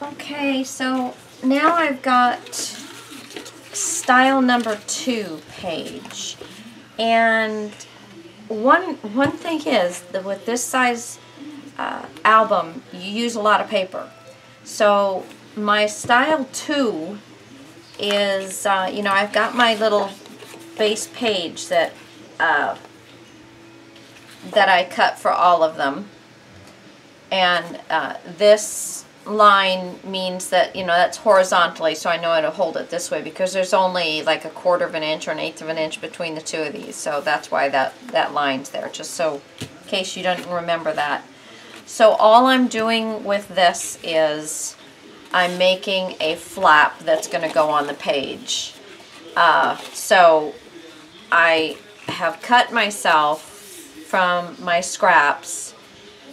Okay, so now I've got style number 2 page, and one thing is that with this size album, you use a lot of paper. So my style 2 is, you know, I've got my little base page that that I cut for all of them, and this line means that, you know, that's horizontally, so I know how to hold it this way because there's only like 1/4 of an inch or 1/8 of an inch between the two of these, so that's why that line's there, just so in case you don't remember that. So all I'm doing with this is I'm making a flap that's going to go on the page. So I have cut myself from my scraps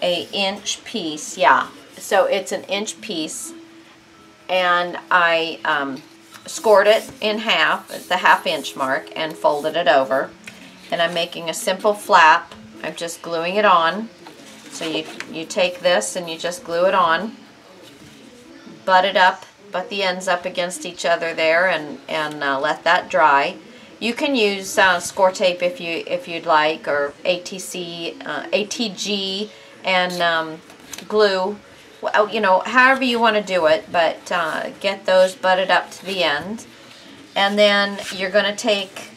a inch piece, yeah. So it's an inch piece, and I scored it in half at the 1/2 inch mark and folded it over. And I'm making a simple flap. I'm just gluing it on. So you take this and you just glue it on, butt it up, butt the ends up against each other there, and let that dry. You can use score tape if you'd like, or ATG and glue. Well, you know, however you want to do it, but get those butted up to the end. And then you're going to take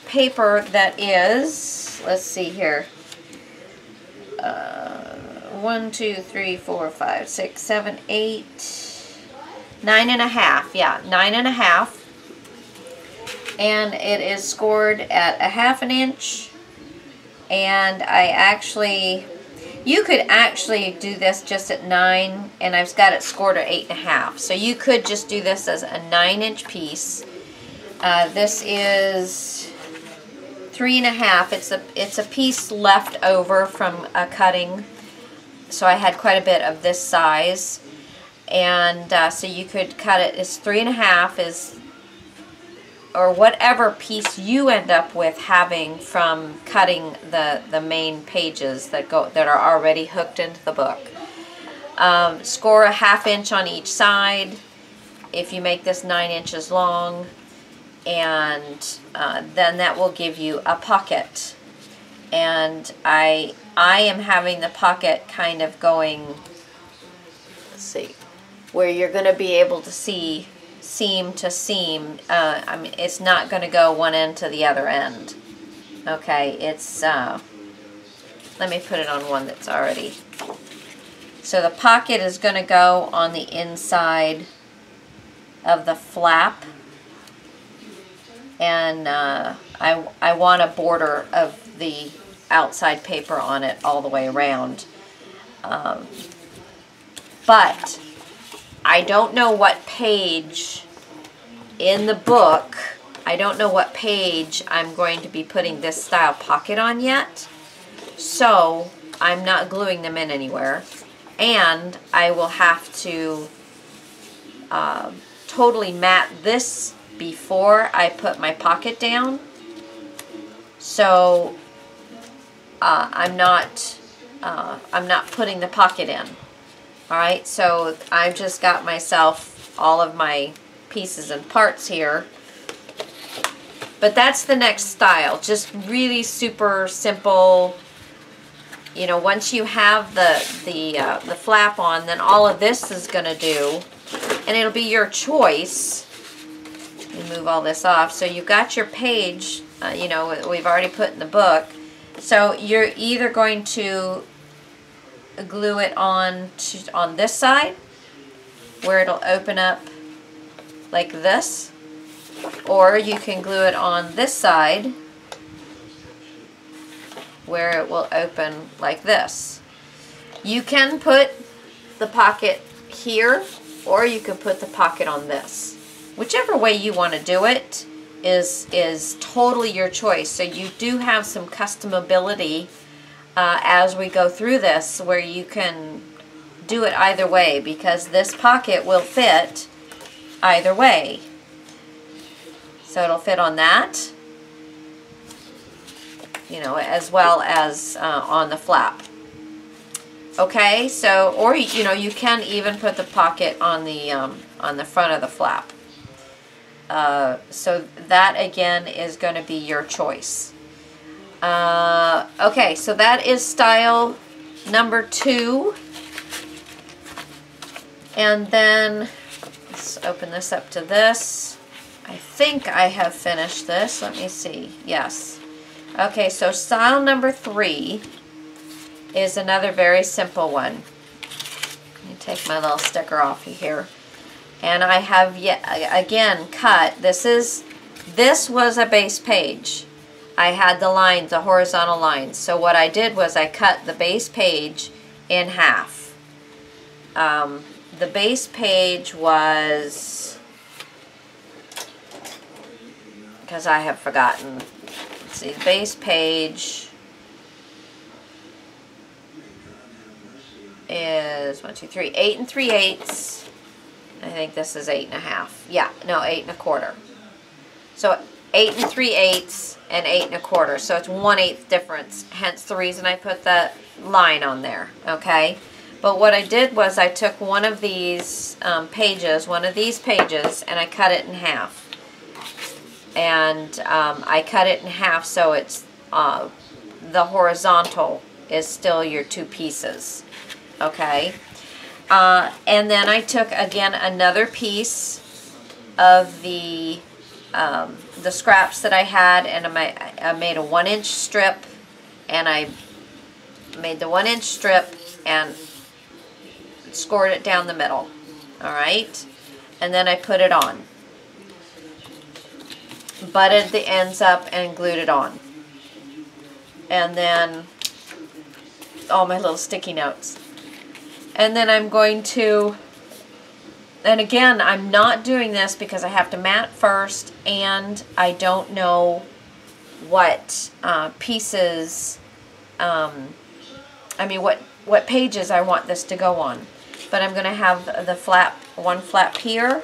paper that is, let's see here, 1, 2, 3, 4, 5, 6, 7, 8, 9.5. Yeah, 9.5. And it is scored at 1/2 inch. And I actually, you could actually do this just at 9, and I've got it scored at 8.5. So you could just do this as a 9-inch piece. This is 3.5. It's a piece left over from a cutting, so I had quite a bit of this size, and so you could cut it as 3.5 is, or whatever piece you end up with having from cutting the main pages that are already hooked into the book. Score a 1/2 inch on each side if you make this 9 inches long, and then that will give you a pocket. And I am having the pocket kind of going, let's see, where you're going to be able to see seam to seam. I mean, it's not going to go one end to the other end. Okay, it's, let me put it on one that's already. So the pocket is going to go on the inside of the flap, and I want a border of the outside paper on it all the way around. But I don't know what page in the book, I don't know what page I'm going to be putting this style pocket on yet, so I'm not gluing them in anywhere, and I will have to totally mat this before I put my pocket down, so I'm not putting the pocket in. Alright, so I've just got myself all of my pieces and parts here. But that's the next style. Just really super simple. You know, once you have the flap on, then all of this is going to do, and it'll be your choice. Let me move all this off. So you've got your page, you know, we've already put in the book. So you're either going to glue it on this side, where it'll open up like this, or you can glue it on this side where it will open like this. You can put the pocket here, or you can put the pocket on this. Whichever way you want to do it is totally your choice. So you do have some customability as we go through this, where you can do it either way, because this pocket will fit either way. So it'll fit on that, you know, as well as on the flap. Okay, so, or you know, you can even put the pocket on the front of the flap. So that again is going to be your choice. Okay, so that is style number 2. And then let's open this up to this. I think I have finished this. Let me see. Yes. Okay, so style number 3 is another very simple one. Let me take my little sticker off here. And I have yet again cut. This was a base page. I had the lines, the horizontal lines. So what I did was I cut the base page in half. The base page was, because I have forgotten. Let's see, the base page is 1, 2, 3, 8 3/8. I think this is 8 1/2. Yeah, no, 8 1/4. So 8 3/8 and 8 1/4. So it's 1/8 difference. Hence the reason I put that line on there. Okay. But what I did was I took one of these pages, and I cut it in half. And I cut it in half so it's the horizontal is still your 2 pieces. Okay. And then I took again another piece of the scraps that I had, and I made a 1-inch strip, and I made the 1-inch strip and scored it down the middle. Alright, and then I put it on, butted the ends up and glued it on. And then all my little sticky notes. And then I'm going to, and again, I'm not doing this because I have to mat first, and I don't know what pieces, what pages I want this to go on. But I'm going to have the flap, one flap here,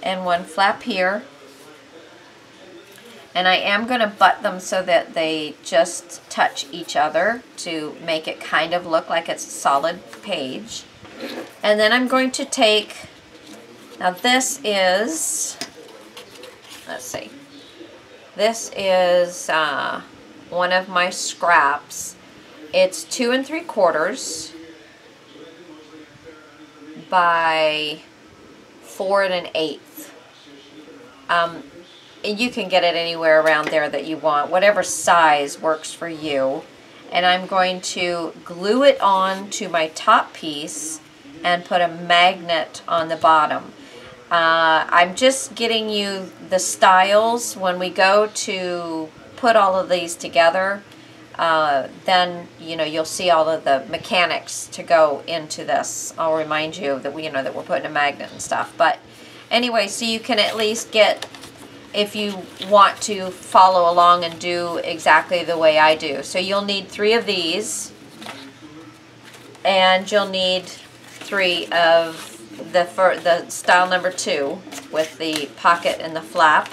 and one flap here. And I am going to butt them so that they just touch each other to make it kind of look like it's a solid page. And then I'm going to take, now this is, let's see, this is one of my scraps. It's 2 3/4 by 4 1/8. You can get it anywhere around there that you want, whatever size works for you. And I'm going to glue it on to my top piece and put a magnet on the bottom. I'm just getting you the styles. When we go to put all of these together, then you'll see all of the mechanics to go into this. I'll remind you that that we're putting a magnet and stuff. But anyway, so you can at least get, if you want to follow along and do exactly the way I do. So you'll need 3 of these, and you'll need 3 of the style number 2 with the pocket and the flap.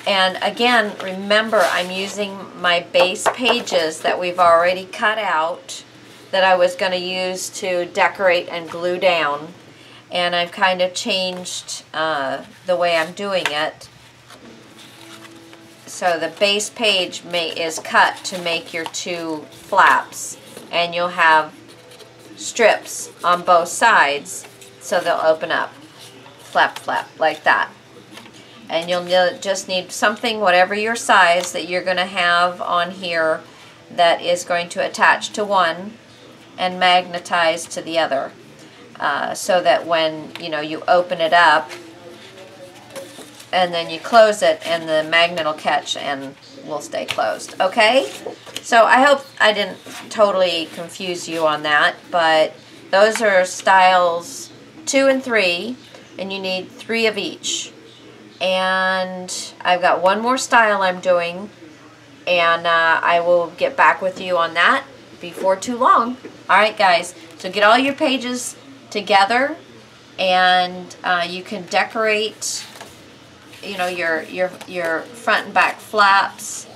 And again, remember, I'm using my base pages that we've already cut out that I was going to use to decorate and glue down. And I've kind of changed the way I'm doing it. So the base page is cut to make your 2 flaps. And you'll have strips on both sides, so they'll open up. Flap, flap, like that. And you'll just need something, whatever your size, that you're going to have on here that is going to attach to one and magnetize to the other. So that when you open it up and then you close it, and the magnet will catch and will stay closed. Okay? So I hope I didn't totally confuse you on that, but those are styles 2 and 3, and you need 3 of each. And I've got one more style I'm doing, and I will get back with you on that before too long. Alright guys, so get all your pages together, and you can decorate your front and back flaps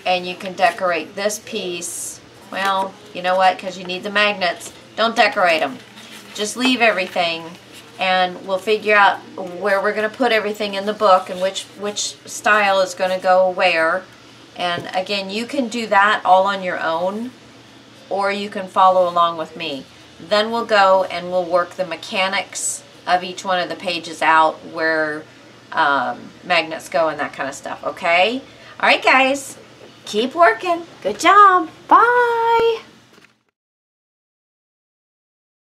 and you can decorate this piece. Well, you know what, because you need the magnets, don't decorate them. Just leave everything, and we'll figure out where we're going to put everything in the book and which style is going to go where. And again, you can do that all on your own, or you can follow along with me. Then we'll go and we'll work the mechanics of each one of the pages out, where magnets go and that kind of stuff, okay? All right, guys, keep working. Good job. Bye.